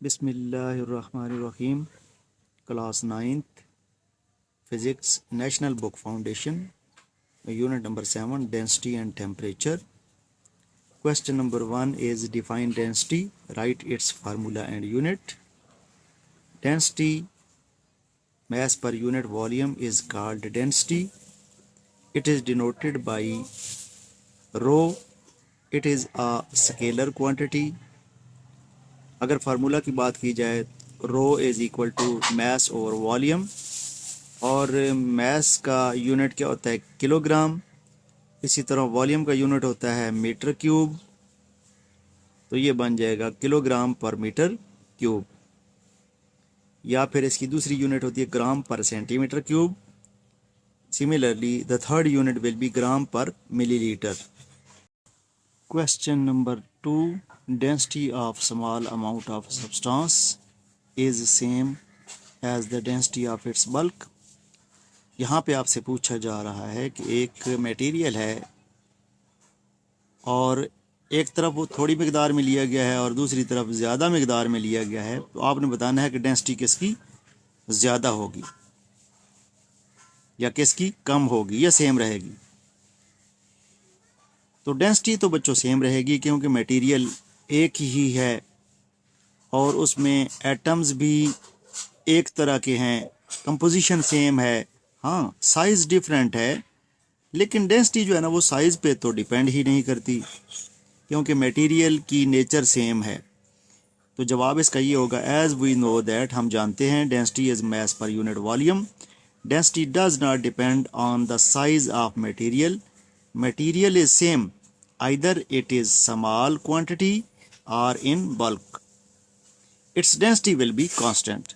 بسم اللہ الرحمن الرحیم. Class 9th physics national book foundation unit number 7 density and temperature. Question number 1 is define density. Write its formula and unit. Density, mass per unit volume, is called density. It is denoted by rho. It is a scalar quantity. اگر formula کی بات کی جائے rho is equal to mass over volume, اور mass کا unit کیا ہوتا ہے کلو گرام، اسی طرح والیوم کا یونٹ ہوتا ہے میٹر کیوب، تو یہ بن جائے گا kilogram per metre cube, یا پھر اس کی دوسری یونٹ ہوتی ہے gram per centimetre cube. Similarly the third unit will be gram per millilitre. Question number 2. Density of small amount of substance is same as the density of its bulk. یہاں پہ آپ سے پوچھا جا رہا ہے کہ ایک میٹیریل ہے اور ایک طرف وہ تھوڑی مقدار میں لیا گیا ہے اور دوسری طرف زیادہ مقدار میں لیا گیا ہے، تو آپ نے بتانا ہے کہ ڈینسٹی کس کی زیادہ ہوگی یا کس کی کم ہوگی یا سیم رہے گی. تو ڈینسٹی تو بچوں سیم رہے گی کیونکہ میٹیریل ایک ہی ہے اور اس میں ایٹمز بھی ایک طرح کے ہیں، کمپوزیشن سیم ہے، ہاں سائز ڈیفرنٹ ہے، لیکن ڈینسٹی جو ہے نا وہ سائز پہ تو ڈیپینڈ ہی نہیں کرتی کیونکہ میٹیریل کی نیچر سیم ہے. تو جواب اس کا یہ ہوگا ایز وی نو دیٹ، ہم جانتے ہیں density is mass per unit volume. Density does not depend on the size of material. Material is same, either it is small quantity or in bulk. Its density will be constant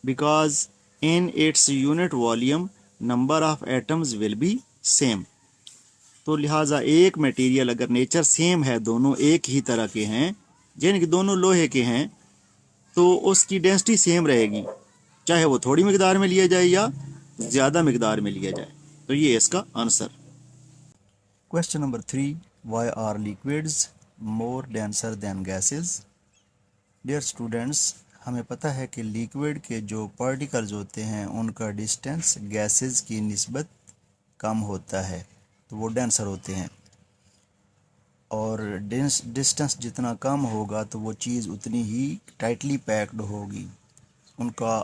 because in its unit volume number of atoms will be same. تو لہٰذا ایک material اگر nature same ہے، دونوں ایک ہی طرح کے ہیں، یعنی کہ دونوں لوہے کے ہیں، تو اس کی ڈینسٹی سیم رہے گی چاہے وہ تھوڑی مقدار میں لیا جائے یا زیادہ مقدار میں لیا جائے. تو یہ اس کا answer. Question number 3. Why are liquids more denser than gases? Dear students, ہمیں پتہ ہے کہ لیکوڈ کے جو پارٹیکلز ہوتے ہیں ان کا ڈسٹینس گیسز کی نسبت کم ہوتا ہے، تو وہ ڈینسر ہوتے ہیں، اور ڈسٹینس جتنا کم ہوگا تو وہ چیز اتنی ہی ٹائٹلی پیکڈ ہوگی، ان کا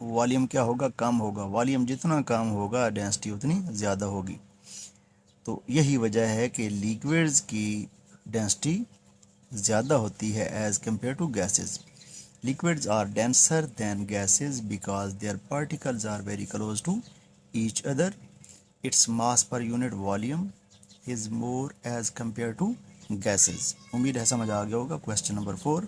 والیوم کیا ہوگا کم ہوگا، والیوم جتنا کم ہوگا ڈینسٹی اتنی زیادہ ہوگی. تو یہی وجہ ہے کہ لیکوڈز کی ڈینسٹی زیادہ ہوتی ہے as compared to gases. Liquids are denser than gases because their particles are very close to each other. Its mass per unit volume is more as compared to gases. امید ہے سمجھ آ گیا ہوگا. Question number 4.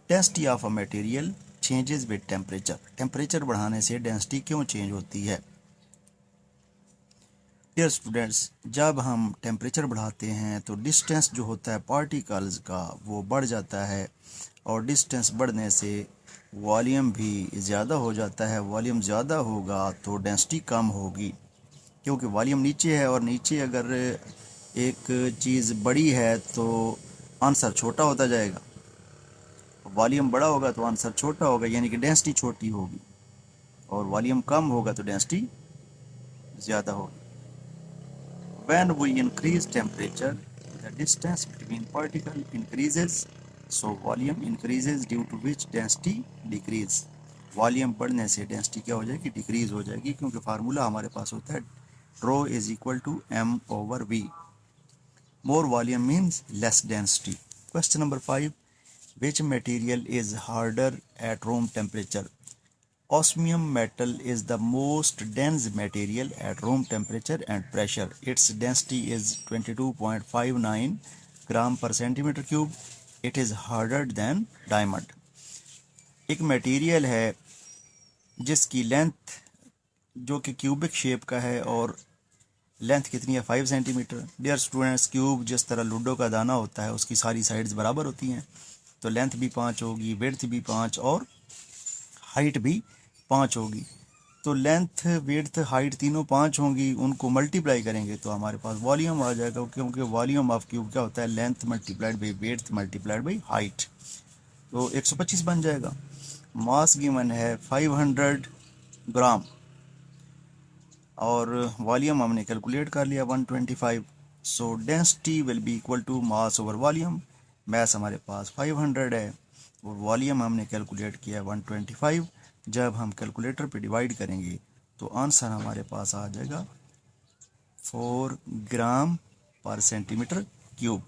Density of a material changes with temperature. Temperature بڑھانے سے density کیوں change ہوتی ہے؟ ڈیئر اسٹوڈینٹس، جب ہم ٹیمپریچر بڑھاتے ہیں تو ڈسٹینس جو ہوتا ہے پارٹیکلز کا وہ بڑھ جاتا ہے، اور ڈسٹینس بڑھنے سے والیوم بھی زیادہ ہو جاتا ہے. والیوم زیادہ ہوگا تو ڈینسٹی کم ہوگی کیونکہ والیوم نیچے ہے، اور نیچے اگر ایک چیز بڑی ہے تو آنسر چھوٹا ہوتا جائے گا. والیوم بڑا ہوگا تو آنسر چھوٹا ہوگا، یعنی کہ ڈینسٹی چھوٹی ہوگی، اور والیوم کم ہوگا تو ڈینسٹی زیادہ ہوگی. When we increase temperature, the distance between particles increases, so volume increases, due to which density decreases. Volume بڑھنے سے ڈینسٹی کیا ہو جائے گی؟ ڈیکریز ہو جائے گی، کیونکہ فارمولا ہمارے پاس ہوتا ہے rho is equal to m over v. More volume means less density. Question number 5. Which material is harder at room temperature? Osmium metal is the most dense material at room temperature and pressure. Its density is 22.59 gram per centimeter cube. It is harder than diamond. ایک material ہے جس کی length جو کہ cubic shape کا ہے، اور length کتنی ہے 5 centimetre. Dear students, cube جس طرح لوڈو کا دانہ ہوتا ہے اس کی ساری سائڈز برابر ہوتی ہیں، تو لینتھ بھی 5 ہوگی، ویڈتھ بھی 5 اور ہائٹ بھی 5 ہوگی. تو لینتھ ویڈتھ ہائٹ تینوں 5 ہوں گی، ان کو ملٹیپلائی کریں گے تو ہمارے پاس والیوم آ جائے گا، کیونکہ والیوم آف کیوب کیا ہوتا ہے length multiplied by width multiplied by height, تو 125 بن جائے گا. ماس گیون ہے 500 گرام اور والیوم ہم نے کیلکولیٹ کر لیا 125. So density will be equal to mass over volume. Mass ہمارے پاس 500 ہے اور والیوم ہم نے کیلکولیٹ کیا 125. جب ہم کیلکولیٹر پہ ڈیوائڈ کریں گے تو آنسر ہمارے پاس آ جائے گا 4 gram per centimetre cube.